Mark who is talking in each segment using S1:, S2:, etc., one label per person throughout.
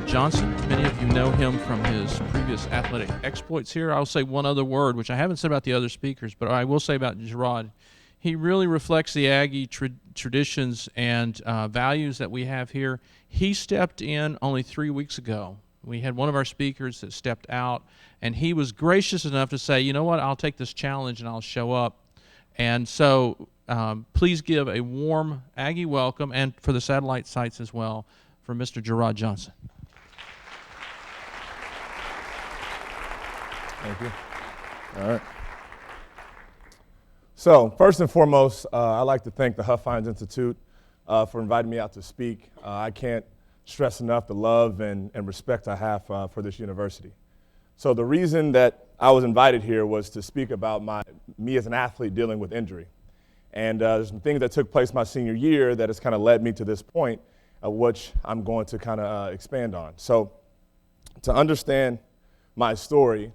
S1: Johnson. Many of you know him from his previous athletic exploits here. I'll say one other word, which I haven't said about the other speakers, but I will say about Jerrod. He really reflects the Aggie traditions and values that we have here. He stepped in only 3 weeks ago. We had one of our speakers that stepped out, and he was gracious enough to say, you know what, I'll take this challenge and I'll show up. And so please give a warm Aggie welcome, and for the satellite sites as well, for Mr. Jerrod Johnson.
S2: Thank you. All right. So first and foremost, I'd like to thank the Huffines Institute for inviting me out to speak. I can't stress enough the love and respect I have for this university. So the reason that I was invited here was to speak about me as an athlete dealing with injury. And there's some things that took place my senior year that has kind of led me to this point, which I'm going to kind of expand on. So to understand my story,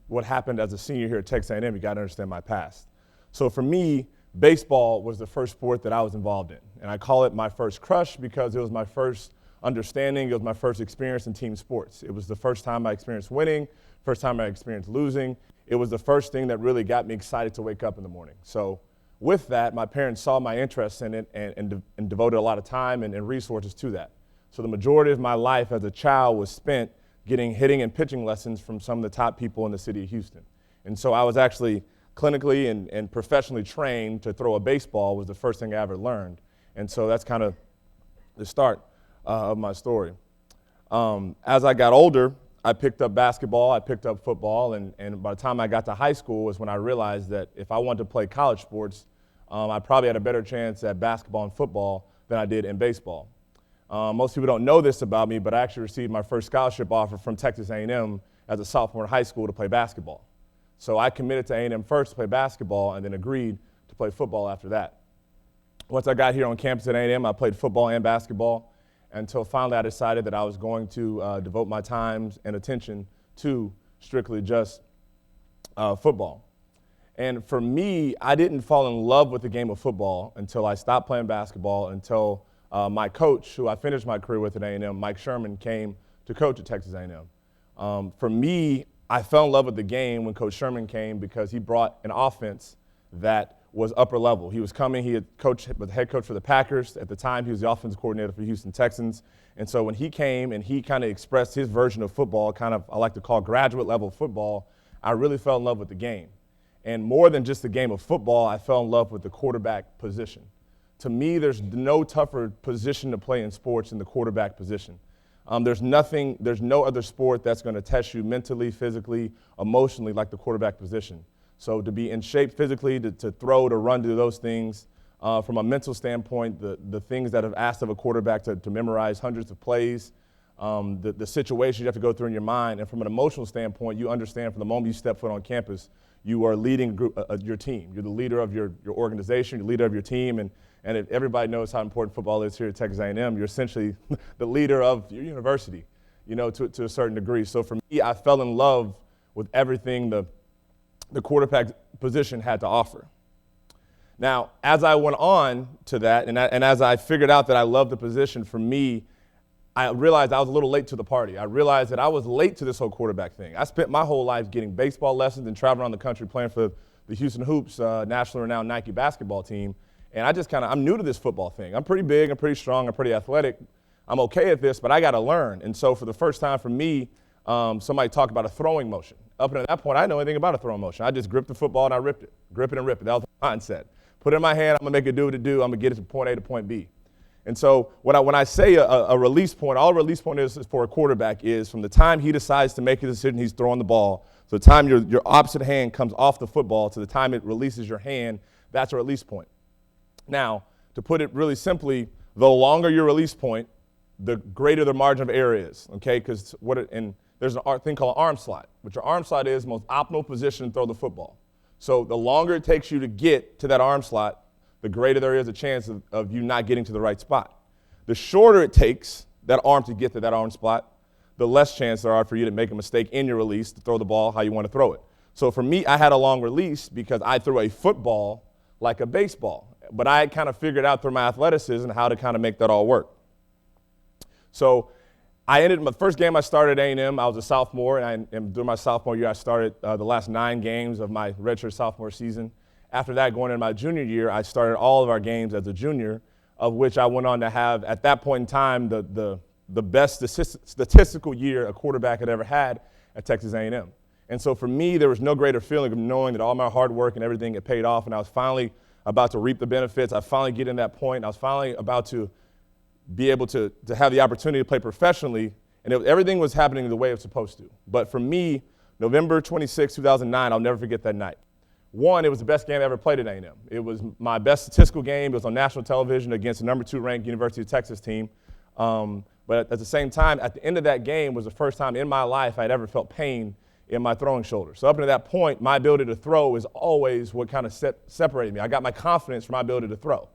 S2: what happened as a senior here at Texas A&M, you got to understand my past. So for me, baseball was the first sport that I was involved in. And I call it my first crush because it was my first understanding. It was my first experience in team sports. It was the first time I experienced winning, first time I experienced losing. It was the first thing that really got me excited to wake up in the morning. So with that, my parents saw my interest in it and devoted a lot of time and resources to that. So the majority of my life as a child was spent getting hitting and pitching lessons from some of the top people in the city of Houston. And so I was actually clinically and professionally trained to throw a baseball was the first thing I ever learned. And so that's kind of the start of my story. As I got older, I picked up basketball, I picked up football, and by the time I got to high school was when I realized that if I wanted to play college sports, I probably had a better chance at basketball and football than I did in baseball. Most people don't know this about me, but I actually received my first scholarship offer from Texas A&M as a sophomore in high school to play basketball. So I committed to A&M first to play basketball and then agreed to play football after that. Once I got here on campus at A&M, I played football and basketball until finally I decided that I was going to devote my time and attention to strictly just football. And for me, I didn't fall in love with the game of football until I stopped playing basketball, until my coach, who I finished my career with at A&M, Mike Sherman, came to coach at Texas A&M. For me, I fell in love with the game when Coach Sherman came because he brought an offense that was upper level. He was coming, he had coached, was the head coach for the Packers. At the time, he was the offensive coordinator for the Houston Texans. And so when he came and he kind of expressed his version of football, kind of I like to call graduate level football, I really fell in love with the game. And more than just the game of football, I fell in love with the quarterback position. To me, there's no tougher position to play in sports than the quarterback position. There's no other sport that's going to test you mentally, physically, emotionally like the quarterback position. So to be in shape physically, to throw, to run, to do those things, from a mental standpoint, the things that have asked of a quarterback to memorize hundreds of plays, the situations you have to go through in your mind, and from an emotional standpoint, you understand from the moment you step foot on campus, you are leading your team. You're the leader of your organization, you're the leader of your team, and if everybody knows how important football is here at Texas A&M, you're essentially the leader of your university, to a certain degree. So for me, I fell in love with everything the quarterback position had to offer. Now, as I went on to that, and as I figured out that I loved the position, for me, I realized I was a little late to the party. I realized that I was late to this whole quarterback thing. I spent my whole life getting baseball lessons and traveling around the country playing for the Houston Hoops, nationally renowned Nike basketball team. And I'm new to this football thing. I'm pretty big, I'm pretty strong, I'm pretty athletic. I'm okay at this, but I got to learn. And so for the first time for me, somebody talked about a throwing motion. Up until that point, I didn't know anything about a throwing motion. I just gripped the football and I ripped it. Grip it and rip it. That was my mindset. Put it in my hand, I'm going to make it do what it do. I'm going to get it to point A to point B. And so when I say a release point, all a release point is for a quarterback is from the time he decides to make a decision, he's throwing the ball, so the time your opposite hand comes off the football to the time it releases your hand, that's a release point. Now, to put it really simply, the longer your release point, the greater the margin of error is, okay? Because there's a thing called an arm slot, which your arm slot is the most optimal position to throw the football. So the longer it takes you to get to that arm slot, the greater there is a chance of you not getting to the right spot. The shorter it takes that arm to get to that arm spot, the less chance there are for you to make a mistake in your release to throw the ball how you want to throw it. So for me, I had a long release because I threw a football like a baseball. But I had kind of figured out through my athleticism how to kind of make that all work. So My first game I started at A&M, I was a sophomore, and during my sophomore year, I started the last 9 games of my redshirt sophomore season. After that, going into my junior year, I started all of our games as a junior, of which I went on to have, at that point in time, the best statistical year a quarterback had ever had at Texas A&M. And so for me, there was no greater feeling of knowing that all my hard work and everything had paid off, and I was finally about to reap the benefits. I finally get in that point. I was finally about to be able to have the opportunity to play professionally, and everything was happening the way it was supposed to. But for me, November 26, 2009, I'll never forget that night. One, it was the best game I ever played at A&M. It was my best statistical game. It was on national television against the number 2 ranked University of Texas team. But at the same time, at the end of that game was the first time in my life I'd ever felt pain in my throwing shoulder. So up until that point, my ability to throw is always what kind of separated me. I got my confidence from my ability to throw.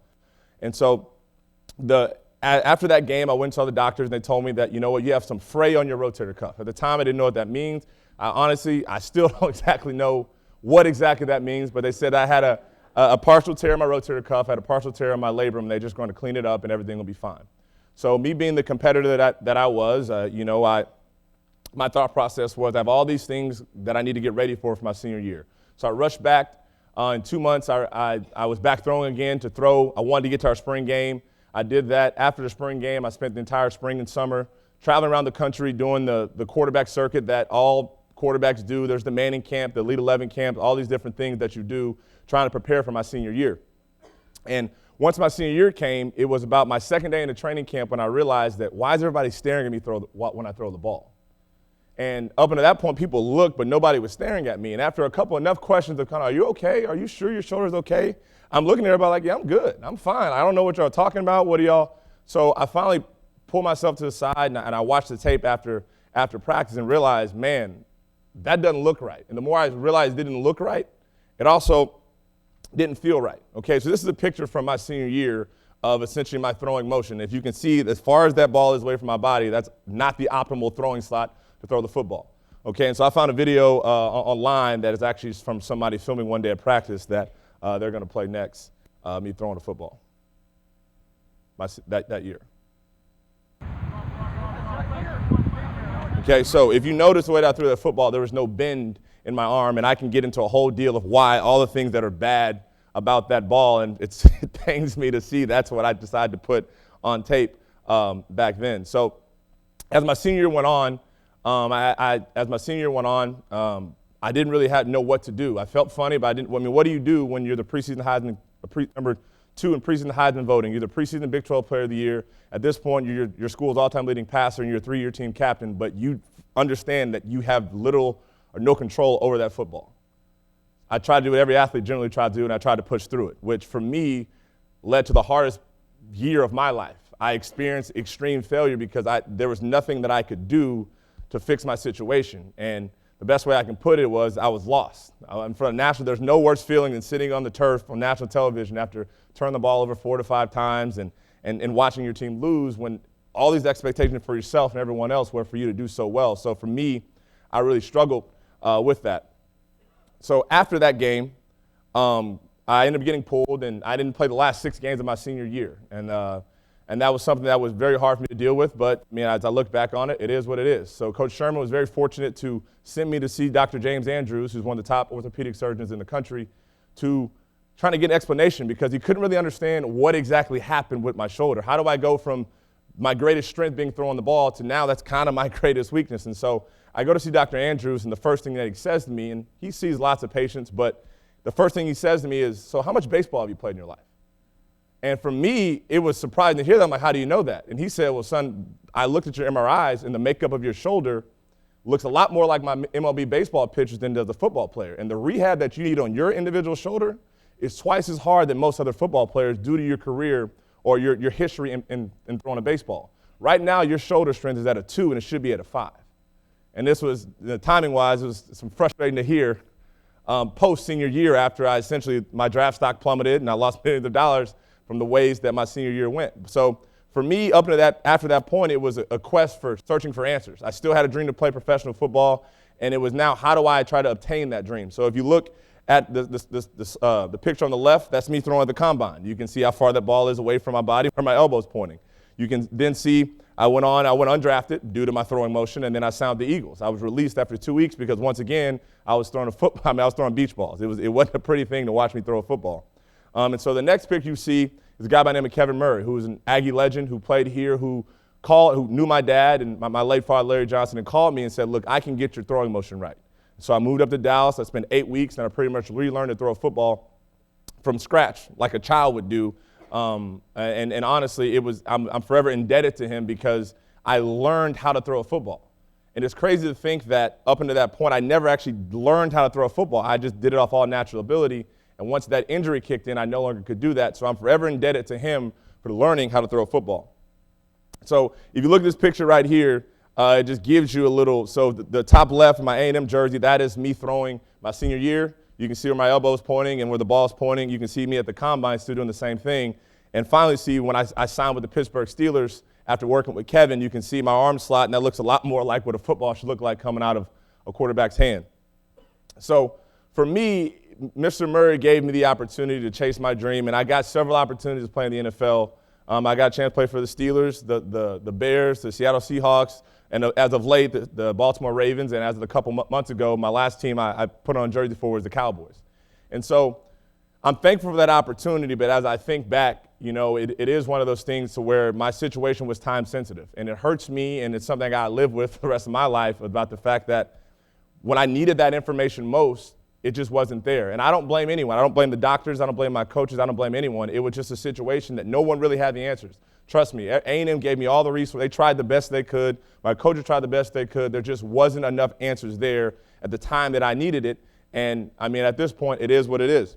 S2: And so after that game, I went and saw the doctors, and they told me that, you know what, you have some fray on your rotator cuff. At the time, I didn't know what that means. I still don't exactly know what exactly that means, but they said I had a partial tear in my rotator cuff, I had a partial tear in my labrum, and they're just going to clean it up, and everything will be fine. So me being the competitor that I was, my thought process was I have all these things that I need to get ready for my senior year. So I rushed back. In 2 months, I was back throwing again to throw. I wanted to get to our spring game. I did that. After the spring game, I spent the entire spring and summer traveling around the country doing the quarterback circuit that all quarterbacks do. There's the Manning camp, the Elite 11 camp, all these different things that you do trying to prepare for my senior year. And once my senior year came, it was about my second day in the training camp when I realized that why is everybody staring at me when I throw the ball? And up until that point, people looked, but nobody was staring at me. And after a couple enough questions of kind of, are you okay? Are you sure your shoulder's okay? I'm looking at everybody like, yeah, I'm good. I'm fine. I don't know what y'all are talking about. What are y'all? So I finally pulled myself to the side, and I watched the tape after practice and realized, man, that doesn't look right. And the more I realized it didn't look right, it also didn't feel right. Okay, so this is a picture from my senior year of essentially my throwing motion. If you can see, as far as that ball is away from my body, that's not the optimal throwing slot to throw the football. Okay, and so I found a video online that is actually from somebody filming one day at practice that they're going to play next, me throwing a football that year. Okay, so if you notice the way that I threw that football, there was no bend in my arm, and I can get into a whole deal of why, all the things that are bad about that ball, and it pains me to see that's what I decided to put on tape back then. So as my senior year went on, I didn't really know what to do. I felt funny, but what do you do when you're the preseason Heisman, number 2 in preseason Heisman voting? You're the preseason Big 12 Player of the Year. At this point, you're your school's all-time leading passer, and you're a 3-year team captain, but you understand that you have little or no control over that football. I tried to do what every athlete generally tried to do, and I tried to push through it, which for me led to the hardest year of my life. I experienced extreme failure because there was nothing that I could do to fix my situation. And the best way I can put it was I was lost. In front of national, there's no worse feeling than sitting on the turf on national television after turning the ball over 4 to 5 times and watching your team lose when all these expectations for yourself and everyone else were for you to do so well. So for me, I really struggled with that. So after that game, I ended up getting pulled, and I didn't play the last 6 games of my senior year. And that was something that was very hard for me to deal with, but as I look back on it, it is what it is. So Coach Sherman was very fortunate to send me to see Dr. James Andrews, who's one of the top orthopedic surgeons in the country, to trying to get an explanation because he couldn't really understand what exactly happened with my shoulder. How do I go from my greatest strength being throwing the ball to now that's kind of my greatest weakness? And so I go to see Dr. Andrews, and the first thing that he says to me, and he sees lots of patients, but the first thing he says to me is, so how much baseball have you played in your life? And for me, it was surprising to hear that. I'm like, how do you know that? And he said, well, son, I looked at your MRIs, and the makeup of your shoulder looks a lot more like my MLB baseball pitcher than does a football player. And the rehab that you need on your individual shoulder is twice as hard than most other football players due to your career or your history in throwing a baseball. Right now, your shoulder strength is at a 2, and it should be at a 5. And this was, timing-wise, it was some frustrating to hear post-senior year after my draft stock plummeted and I lost millions of dollars from the ways that my senior year went. So for me, after that point, it was a quest for searching for answers. I still had a dream to play professional football, and it was now how do I try to obtain that dream? So if you look at the picture on the left, that's me throwing at the combine. You can see how far that ball is away from my body, where my elbow's pointing. You can then see I went undrafted due to my throwing motion, and then I signed the Eagles. I was released after 2 weeks because, once again, I was throwing I was throwing beach balls. It wasn't a pretty thing to watch me throw a football. And so the next picture you see is a guy by the name of Kevin Murray, who was an Aggie legend, who played here, who knew my dad and my late father, Larry Johnson, and called me and said, look, I can get your throwing motion right. So I moved up to Dallas. I spent 8 weeks, and I pretty much relearned to throw a football from scratch, like a child would do. And honestly, I'm forever indebted to him because I learned how to throw a football. And it's crazy to think that up until that point, I never actually learned how to throw a football. I just did it off all natural ability. And once that injury kicked in, I no longer could do that. So I'm forever indebted to him for learning how to throw a football. So if you look at this picture right here, it just gives you a little, so the top left of my A&M jersey, that is me throwing my senior year. You can see where my elbow is pointing and where the ball is pointing. You can see me at the combine still doing the same thing. And finally see when I signed with the Pittsburgh Steelers after working with Kevin, you can see my arm slot, and that looks a lot more like what a football should look like coming out of a quarterback's hand. So for me, Mr. Murray gave me the opportunity to chase my dream, and I got several opportunities to play in the NFL. I got a chance to play for the Steelers, the Bears, the Seattle Seahawks, and as of late, the Baltimore Ravens, and as of a couple months ago, my last team I put on jersey for was the Cowboys. And so I'm thankful for that opportunity, but as I think back, it is one of those things to where my situation was time sensitive, and it hurts me, and it's something I got to live with for the rest of my life about the fact that when I needed that information most, it just wasn't there. And I don't blame anyone. I don't blame the doctors. I don't blame my coaches. I don't blame anyone. It was just a situation that no one really had the answers. Trust me, A&M gave me all the resources. They tried the best they could. My coaches tried the best they could. There just wasn't enough answers there at the time that I needed it. And, at this point, it is what it is.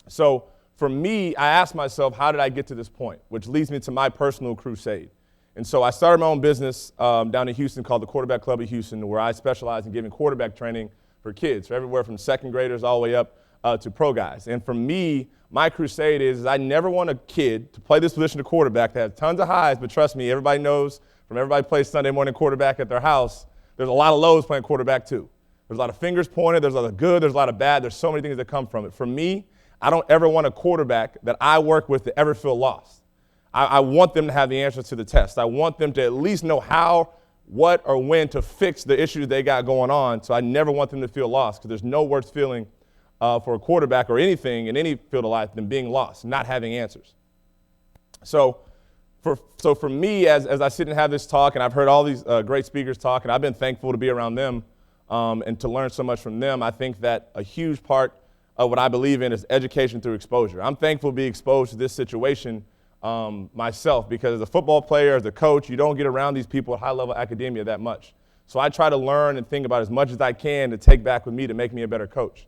S2: So for me, I asked myself, how did I get to this point? Which leads me to my personal crusade. And so I started my own business down in Houston called the Quarterback Club of Houston, where I specialize in giving quarterback training for kids, for everywhere from second graders all the way up to pro guys. And for me, my crusade is I never want a kid to play this position of quarterback that has tons of highs, but trust me, everybody knows from everybody plays Sunday morning quarterback at their house, there's a lot of lows playing quarterback too. There's a lot of fingers pointed, there's a lot of good, there's a lot of bad, there's so many things that come from it. For me, I don't ever want a quarterback that I work with to ever feel lost. I want them to have the answers to the test. I want them to at least know how, what, or when to fix the issues they got going on. So I never want them to feel lost, because there's no worse feeling for a quarterback or anything in any field of life than being lost, not having answers. So for me, as I sit and have this talk, and I've heard all these great speakers talk, and I've been thankful to be around them and to learn so much from them, I think that a huge part of what I believe in is education through exposure. I'm thankful to be exposed to this situation myself, because as a football player, as a coach, you don't get around these people at high-level academia that much. So I try to learn and think about as much as I can to take back with me to make me a better coach.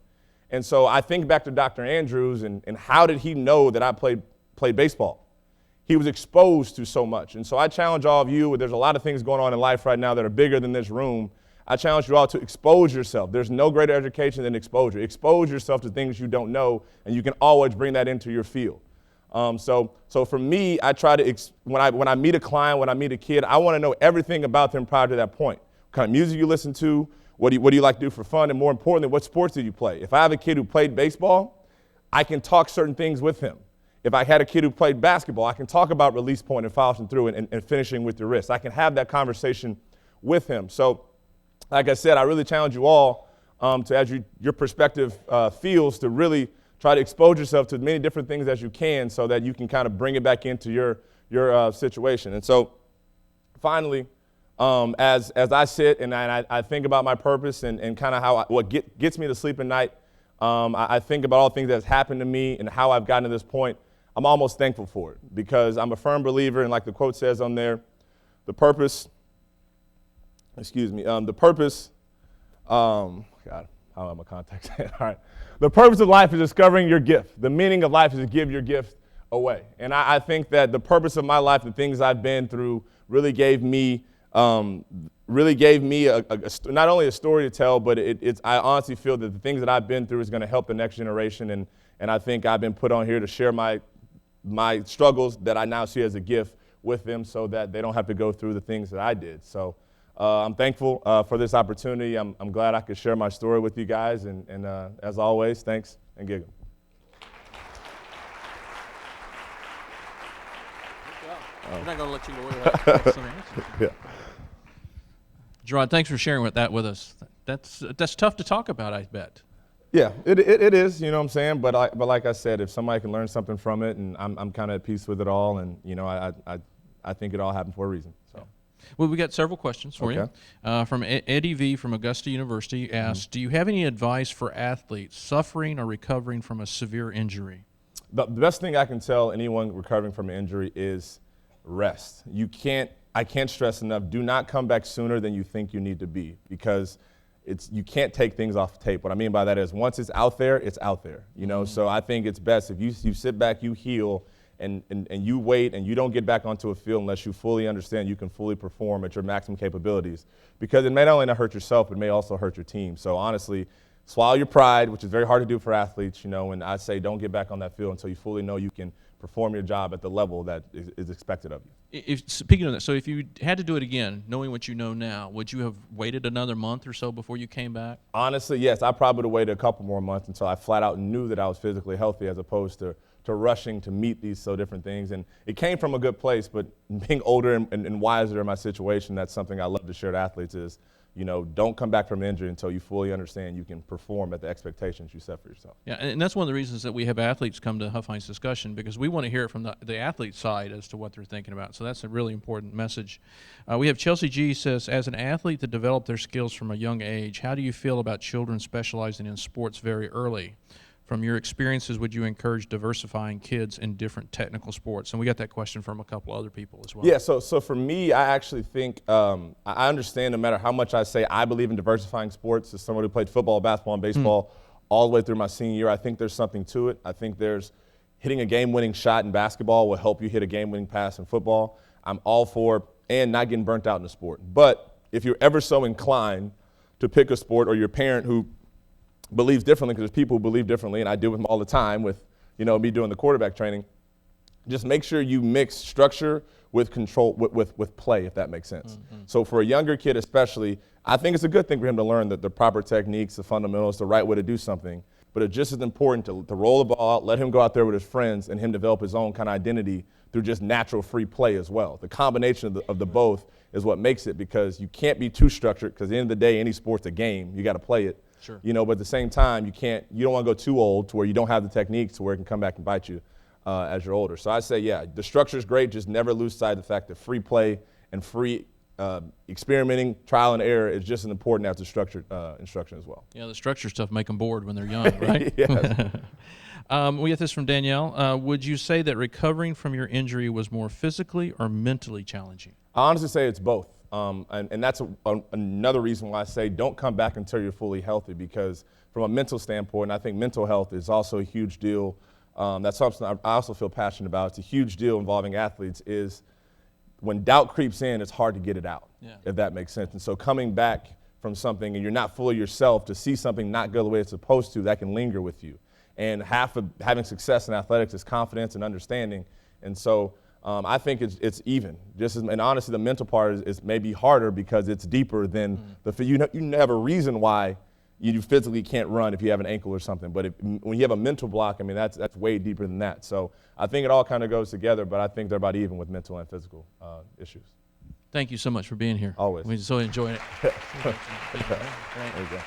S2: And so I think back to Dr. Andrews and how did he know that I played baseball? He was exposed to so much. And so I challenge all of you, there's a lot of things going on in life right now that are bigger than this room. I challenge you all to expose yourself. There's no greater education than exposure. Expose yourself to things you don't know, and you can always bring that into your field. So for me, I try to, when I meet a client, when I meet a kid, I want to know everything about them prior to that point. What kind of music you listen to, what do you like to do for fun, and more importantly, what sports do you play? If I have a kid who played baseball, I can talk certain things with him. If I had a kid who played basketball, I can talk about release point and following through and finishing with your wrist. I can have that conversation with him. So, like I said, I really challenge you all to, as your perspective feels, to really try to expose yourself to as many different things as you can so that you can kind of bring it back into your situation. And so, finally, as I sit and I think about my purpose and kind of what gets me to sleep at night, I think about all the things that's happened to me and how I've gotten to this point. I'm almost thankful for it, because I'm a firm believer, and like the quote says on there, the purpose, God, how am I context? All right. The purpose of life is discovering your gift. The meaning of life is to give your gift away. And I think that the purpose of my life, the things I've been through, really gave me not only a story to tell, but I honestly feel that the things that I've been through is going to help the next generation. And I think I've been put on here to share my struggles that I now see as a gift with them, so that they don't have to go through the things that I did. So I'm thankful for this opportunity. I'm glad I could share my story with you guys. And as always, thanks and gig 'em.
S1: We're not going to let you go away without some answers.
S2: Yeah.
S1: Jerrod, thanks for sharing that with us. That's tough to talk about, I bet.
S2: Yeah, it is, you know what I'm saying? But like I said, if somebody can learn something from it, and I'm kind of at peace with it all, and, you know, I think it all happened for a reason. So.
S1: Well, we got several questions for you. From Eddie V. from Augusta University asks, do you have any advice for athletes suffering or recovering from a severe injury?
S2: The best thing I can tell anyone recovering from an injury is rest. I can't stress enough, do not come back sooner than you think you need to be, because you can't take things off tape. What I mean by that is once it's out there, you know? So I think it's best if you sit back, you heal, and you wait, and you don't get back onto a field unless you fully understand you can fully perform at your maximum capabilities, because it may not only not hurt yourself, but it may also hurt your team. So honestly, swallow your pride, which is very hard to do for athletes, you know, and I say don't get back on that field until you fully know you can perform your job at the level that is expected of you.
S1: Speaking of that, so if you had to do it again, knowing what you know now, would you have waited another month or so before you came back?
S2: Honestly, yes. I probably would have waited a couple more months until I flat out knew that I was physically healthy, as opposed to rushing to meet these so different things. And it came from a good place, but being older and wiser in my situation, that's something I love to share to athletes is, you know, don't come back from injury until you fully understand you can perform at the expectations you set for yourself.
S1: Yeah, and that's one of the reasons that we have athletes come to Huffines discussion, because we want to hear it from the athlete side as to what they're thinking about. So that's a really important message. We have Chelsea G says, as an athlete that developed their skills from a young age, how do you feel about children specializing in sports very early? From your experiences, would you encourage diversifying kids in different technical sports? And we got that question from a couple other people as well.
S2: Yeah, so for me, I actually think I understand no matter how much I say I believe in diversifying sports, as someone who played football, basketball, and baseball all the way through my senior year, I think there's something to it. I think there's hitting a game-winning shot in basketball will help you hit a game-winning pass in football. I'm all for and not getting burnt out in the sport. But if you're ever so inclined to pick a sport, or your parent who believes differently, because there's people who believe differently, and I deal with them all the time with, you know, me doing the quarterback training, just make sure you mix structure with control, with play, if that makes sense. So for a younger kid especially, I think it's a good thing for him to learn that the proper techniques, the fundamentals, the right way to do something. But it's just as important to roll the ball out, let him go out there with his friends, and him develop his own kind of identity through just natural free play as well. The combination of the both is what makes it, because you can't be too structured, because at the end of the day, any sport's a game. You got to play it.
S1: Sure.
S2: You know, but at the same time, you don't want to go too old to where you don't have the techniques to where it can come back and bite you as you're older. So I say, yeah, the structure is great. Just never lose sight of the fact that free play and free experimenting, trial and error is just as important as the structured instruction as well.
S1: Yeah, the structure stuff make them bored when they're young, right?
S2: Yes.
S1: We get this from Danielle. Would you say that recovering from your injury was more physically or mentally challenging?
S2: I honestly say it's both. And that's another reason why I say don't come back until you're fully healthy, because from a mental standpoint, I think mental health is also a huge deal. That's something I also feel passionate about. It's a huge deal involving athletes is when doubt creeps in, it's hard to get it out, if that makes sense. And so coming back from something and you're not fully yourself, to see something not go the way it's supposed to, that can linger with you. And half of having success in athletics is confidence and understanding. And so I think it's even. And honestly, the mental part is maybe harder because it's deeper than you have a reason why you physically can't run if you have an ankle or something. But when you have a mental block, I mean, that's way deeper than that. So I think it all kind of goes together, but I think they're about even with mental and physical issues.
S1: Thank you so much for being here.
S2: Always.
S1: We so enjoyed it.
S2: There you go.